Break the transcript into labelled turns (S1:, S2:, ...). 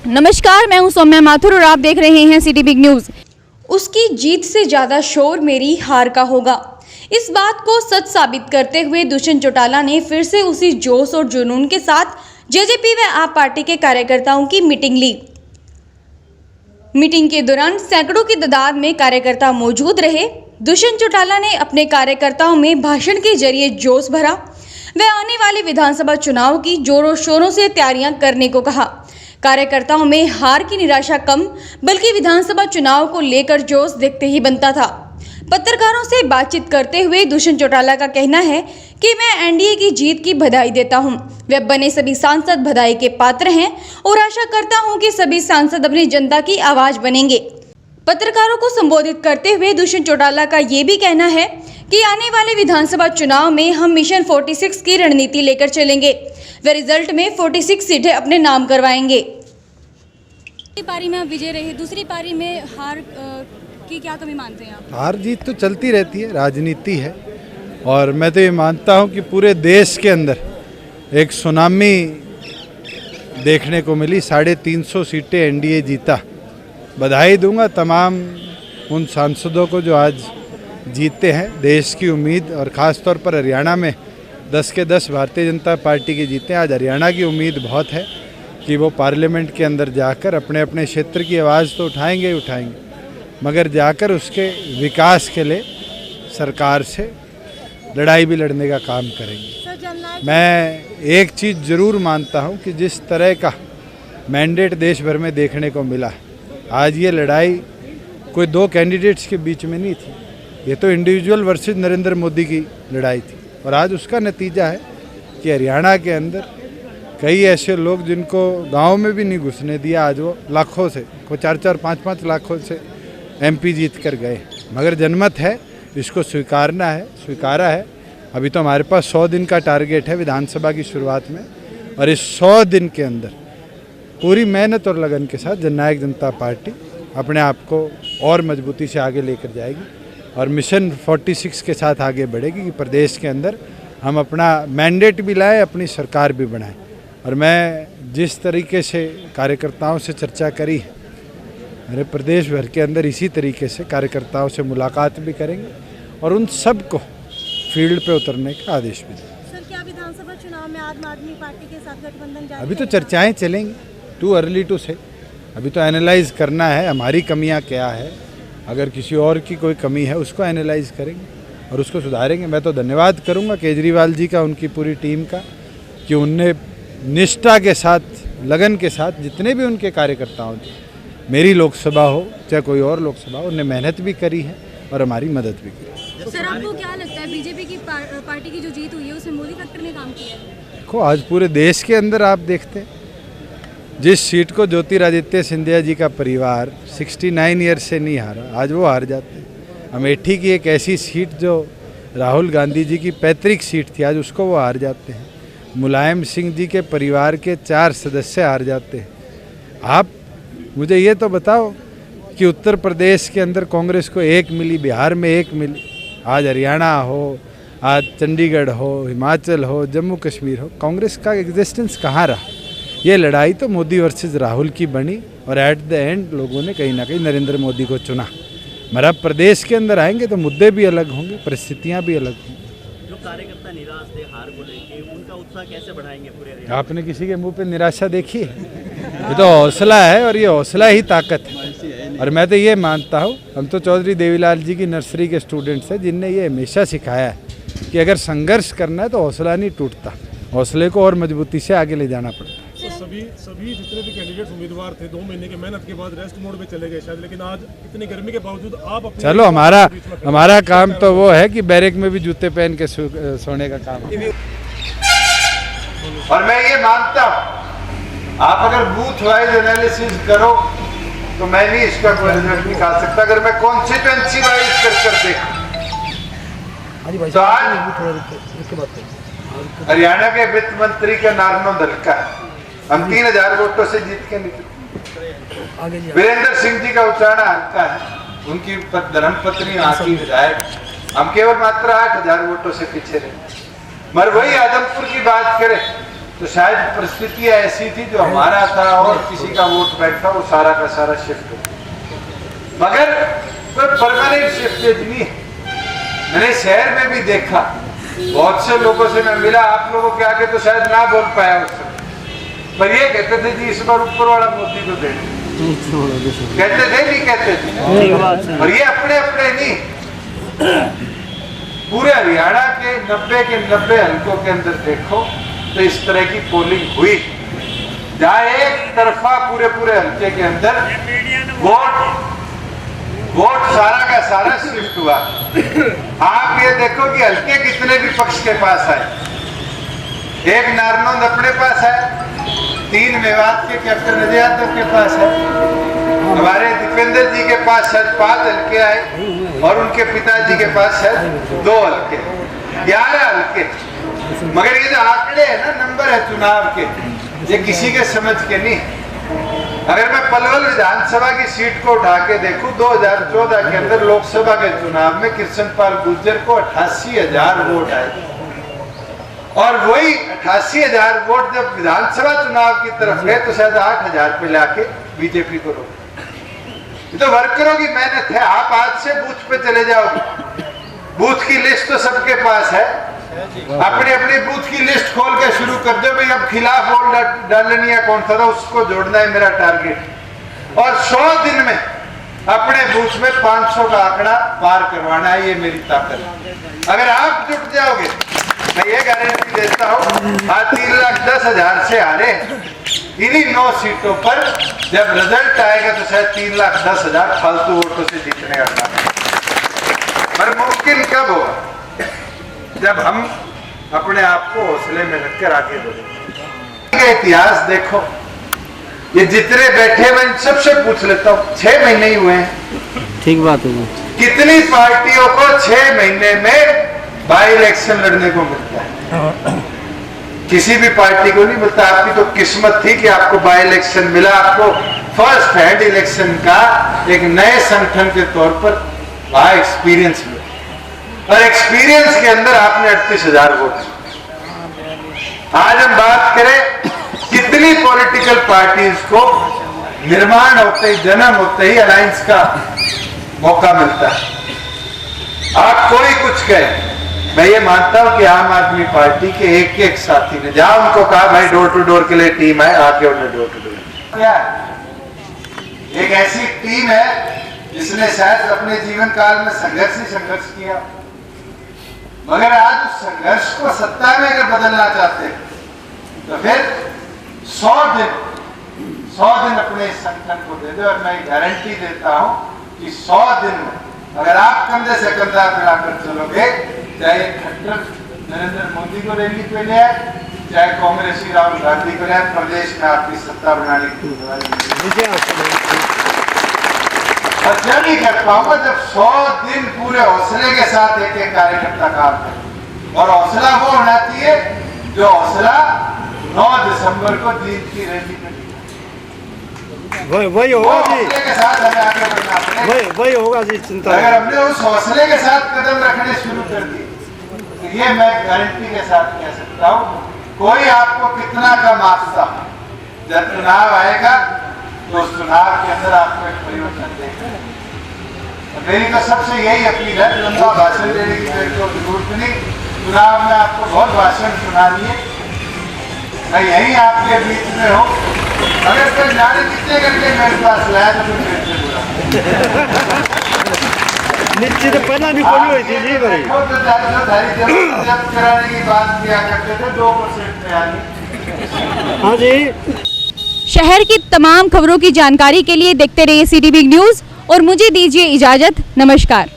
S1: नमस्कार, मैं हूं सौम्या माथुर और आप देख रहे हैं सिटी बिग न्यूज।
S2: उसकी जीत से ज्यादा शोर मेरी हार का होगा। इस बात को सच साबित करते हुए दुष्यंत चौटाला ने फिर से उसी जोश और जुनून के साथ जेजेपी व आप पार्टी के कार्यकर्ताओं की मीटिंग ली। मीटिंग के दौरान सैकड़ों की तादाद में कार्यकर्ता मौजूद रहे। दुष्यंत चौटाला ने अपने कार्यकर्ताओं में भाषण के जरिए जोश भरा व आने वाले विधानसभा चुनाव की जोरों शोरों से तैयारियां करने को कहा। कार्यकर्ताओं में हार की निराशा कम बल्कि विधानसभा चुनाव को लेकर जोश देखते ही बनता था। पत्रकारों से बातचीत करते हुए दुष्यंत चौटाला का कहना है कि मैं एनडीए की जीत की बधाई देता हूं। वे बने सभी सांसद बधाई के पात्र हैं और आशा करता हूं कि सभी सांसद अपनी जनता की आवाज बनेंगे। पत्रकारों को संबोधित करते हुए दुष्यंत चौटाला का ये भी कहना है कि आने वाले विधानसभा चुनाव में हम मिशन 46 की रणनीति लेकर चलेंगे। वे रिजल्ट में 46 सीटें अपने नाम करवाएंगे।
S1: पहली पारी में आप विजय रहे, दूसरी पारी में हार की क्या कमी मानते हैं आप?
S3: हार जीत तो चलती रहती है, राजनीति है। और मैं तो ये मानता हूँ कि पूरे देश के अंदर एक सुनामी देखने को मिली। 350 सीटें एनडीए जीता। बधाई दूंगा तमाम उन सांसदों को जो आज जीतते हैं। देश की उम्मीद और ख़ास तौर पर हरियाणा में 10 के 10 भारतीय जनता पार्टी के जीते हैं। आज हरियाणा की उम्मीद बहुत है कि वो पार्लियामेंट के अंदर जाकर अपने अपने क्षेत्र की आवाज़ तो उठाएंगे ही उठाएंगे, मगर जाकर उसके विकास के लिए सरकार से लड़ाई भी लड़ने का काम करेंगे। मैं एक चीज़ ज़रूर मानता हूँ कि जिस तरह का मैंडेट देश भर में देखने को मिला, आज ये लड़ाई कोई दो कैंडिडेट्स के बीच में नहीं थी, ये तो इंडिविजुअल वर्सेस नरेंद्र मोदी की लड़ाई थी। और आज उसका नतीजा है कि हरियाणा के अंदर कई ऐसे लोग जिनको गांव में भी नहीं घुसने दिया, आज वो लाखों से, को 4-4, 5-5 लाखों से एमपी जीत कर गए। मगर जनमत है, इसको स्वीकारना है, स्वीकारा है। अभी तो हमारे पास 100 दिन का टारगेट है विधानसभा की शुरुआत में, और इस 100 दिन के अंदर पूरी मेहनत और लगन के साथ जननायक जनता पार्टी अपने आप को और मजबूती से आगे लेकर जाएगी और मिशन 46 के साथ आगे बढ़ेगी कि प्रदेश के अंदर हम अपना मैंडेट भी लाएं, अपनी सरकार भी बनाएं। और मैं जिस तरीके से कार्यकर्ताओं से चर्चा करी है, मेरे प्रदेश भर के अंदर इसी तरीके से कार्यकर्ताओं से मुलाकात भी करेंगे और उन सब को फील्ड पे उतरने का आदेश भी देंगे।
S4: सर, क्या विधानसभा चुनाव में आम आदमी पार्टी के साथ गठबंधन जारी
S3: अभी तो चर्चाएं चलेंगी, टू अर्ली टू से। अभी तो एनालाइज करना है हमारी कमियां क्या है, अगर किसी और की कोई कमी है उसको एनालाइज करेंगे और उसको सुधारेंगे। मैं तो धन्यवाद करूंगा केजरीवाल जी का, उनकी पूरी टीम का, कि उनने निष्ठा के साथ, लगन के साथ जितने भी उनके कार्यकर्ताओं थे, मेरी लोकसभा हो चाहे कोई और लोकसभा हो, उन्हें मेहनत भी करी है और हमारी मदद भी की।
S1: सर, आपको क्या लगता है बीजेपी की पार्टी की जो जीत हुई है उसमें मोदी फैक्टर ने काम किया है?
S3: देखो, आज पूरे देश के अंदर आप देखते हैं, जिस सीट को ज्योतिरादित्य सिंधिया जी का परिवार 69 ईयर से नहीं हारा, आज वो हार जाते हैं। अमेठी की एक ऐसी सीट जो राहुल गांधी जी की पैतृक सीट थी, आज उसको वो हार जाते हैं। मुलायम सिंह जी के परिवार के 4 सदस्य हार जाते हैं। आप मुझे ये तो बताओ कि उत्तर प्रदेश के अंदर कांग्रेस को 1 मिली, बिहार में 1 मिली, आज हरियाणा हो, आज चंडीगढ़ हो, हिमाचल हो, जम्मू कश्मीर हो, कांग्रेस का एग्जिस्टेंस कहाँ रहा? ये लड़ाई तो मोदी वर्सेस राहुल की बनी और एट द एंड लोगों ने कहीं ना कहीं नरेंद्र मोदी को चुना। मगर प्रदेश के अंदर आएंगे तो मुद्दे भी अलग होंगे, परिस्थितियां भी अलग होंगी।
S5: जो कार्यकर्ता निराश थे हार को लेकर, उनका उत्साह कैसे बढ़ाएंगे पूरे हरियाणा?
S3: आपने किसी के मुंह पे निराशा देखी है? ये तो हौसला है और ये हौसला ही ताकत है। और मैं तो ये मानता हूँ, हम तो चौधरी देवीलाल जी की नर्सरी के स्टूडेंट्स हैं, जिनने ये हमेशा सिखाया है कि अगर संघर्ष करना है तो हौसला नहीं टूटता, हौसले को और मजबूती से आगे ले जाना पड़ता है।
S6: सभी जितने भी कैंडिडेट्स उम्मीदवार थे 2 महीने के मेहनत के बाद रेस्ट मोड में चले गए शायद, लेकिन आज इतनी गर्मी के बावजूद आप अपने
S3: चलो, हमारा काम तो वो है कि बैरक में भी जूते पहन के सोने का काम है। और मैं ये मानता हूँ, आप अगर बूथ वाइज एनालिसिस करो तो मैं नहीं इसका कोई रिजल्ट निकाल सकता। अगर मैं कॉन्स्टिट्यूएंसी वाइज कर देखूं तो आज हरियाणा के वित्त मंत्री का नारनो दल का हम 3000 वोटों से जीत के निकले। वीरेंद्र सिंह जी का उचाना हल्का है, उनकी धर्मपत्नी वहां की विधायक, हम केवल मात्र 8000 वोटों से पीछे रहे। मगर वही आदमपुर की बात करें तो शायद परिस्थितियां ऐसी थी जो हमारा था और किसी का वोट बैंक था वो सारा का सारा शिफ्ट हो, मगर कोई परमानेंट शिफ्टेज नहीं है। मैंने शहर में भी देखा, बहुत से लोगों से मैं मिला, आप लोगों के आगे तो शायद ना बोल पाया उस समय, पर ये कहते थे जी इस बार ऊपर वाला मोदी को दे, कहते थे नहीं कहते थे। और ये अपने अपने नहीं, पूरे हरियाणा के 90 हलकों के अंदर देखो तो इस तरह की पोलिंग हुई, जहाँ एक तरफा पूरे हल्के के अंदर वोट सारा का सारा शिफ्ट हुआ। आप ये देखो कि हल्के कितने भी पक्ष के पास आए, एक नारनौंद अपने पास है, 3 मेवात के कैप्टन अजय यादव के पास है, हमारे दीपेंद्र जी के पास शायद 5 हल्के आए और उनके पिताजी के पास शायद 2 हल्के, 11 हल्के। मगर ये जो आंकड़े है ना, नंबर है चुनाव के, ये किसी के समझ के नहीं। अगर मैं पलवल विधानसभा की सीट को उठा के देखूं, 2014 के अंदर लोकसभा के चुनाव में कृष्णपाल गुर्जर को 88,000 वोट आए और वही 88,000 वोट जब विधानसभा चुनाव की तरफ गए तो शायद 8,000 पे लाके बीजेपी को रोक। तो वर्करों की मेहनत है। आप आज से बूथ पे चले जाओगे, बूथ की लिस्ट तो सबके पास है, अपनी अपनी बूथ की लिस्ट खोल के शुरू कर दो भाई, अब खिलाफ वोट डालनी है कौन सा था उसको जोड़ना है मेरा टारगेट, और 100 दिन में अपने बूथ में 500 का आंकड़ा पार करवाना है, ये मेरी ताकत है। अगर आप जुट जाओगे, मैं ये गारंटी देता हूँ, आज 3,10,000 से हारे, इन्हीं 9 सीटों पर जब रिजल्ट आएगा तो शायद 3,10,000 फालतू वोटों से जीतने का काम है। पर मुमकिन कब होगा? जब हम अपने आप को हौसले में रखकर आगे बढ़ेंगे। इतिहास देखो, ये जितने बैठे मैं सबसे पूछ लेता हूँ, 6 महीने ही हुए हैं,
S7: ठीक बात है,
S3: कितनी पार्टियों को 6 महीने में बाई इलेक्शन लड़ने को मिलता है? किसी भी पार्टी को नहीं मिलता। आपकी तो किस्मत थी कि आपको बाई इलेक्शन मिला, आपको फर्स्ट हैंड इलेक्शन का एक नए संगठन के तौर पर वहां एक्सपीरियंस मिला, और एक्सपीरियंस के अंदर आपने 38,000 वोट। आज हम बात करें कितनी पॉलिटिकल पार्टीज को निर्माण होते ही, जन्म होते ही अलायंस का मौका मिलता है। आप कोई कुछ कहे, मैं ये मानता हूं कि आम आदमी पार्टी के एक साथी ने जहां उनको कहा भाई डोर टू डोर के लिए टीम है, आके उन्हें डोर टू डोर क्या एक ऐसी टीम है जिसने शायद अपने जीवन काल में संघर्ष किया, मगर आज उस संघर्ष को सत्ता में अगर बदलना चाहते तो फिर 100 दिन अपने इस संगठन को दे दो, और मैं गारंटी देता हूं कि 100 दिन में अगर आप कंधे से कंधा मिलाकर चलोगे, चाहे खट्टर नरेंद्र मोदी को रैली पे ले आए, चाहे कांग्रेसी राहुल गांधी को ले आए, प्रदेश में आपकी सत्ता बनाने की। और जब ही कर पाऊंगा जब 100 दिन पूरे हौसले के साथ एक कार्यकर्ता काम करे, और हौसला वो होना चाहिए जो हौसला 9 दिसंबर को जीत की रैली में
S7: वही होगा जी,
S3: के साथ हमें आगे बढ़ना पड़ेगा,
S7: वही होगा जी। चिंता
S3: अगर हमने उस हौसले के साथ कदम रखने शुरू कर दिए तो ये मैं गारंटी के साथ कह सकता हूँ, कोई आपको कितना कम आस्था, जब चुनाव आएगा तो उस चुनाव के अंदर आपको एक परिवर्तन देगा। मेरी तो सबसे यही अपील है, लंबा भाषण देने की मेरे को जरूरत नहीं, चुनाव में आपको बहुत भाषण सुनानी है, मैं यही आपके बीच में हो, अगर कोई नारे कितने करके मेरे पास लाया तो मेरे से बुरा
S7: निश्चित पहला भी कोई हुई थी जी भाई,
S3: जब कराने की बात किया करते थे 2% पे आनी।
S7: हाँ जी।
S2: शहर की तमाम खबरों की जानकारी के लिए देखते रहिए CTV न्यूज़ और मुझे दीजिए इजाज़त। नमस्कार।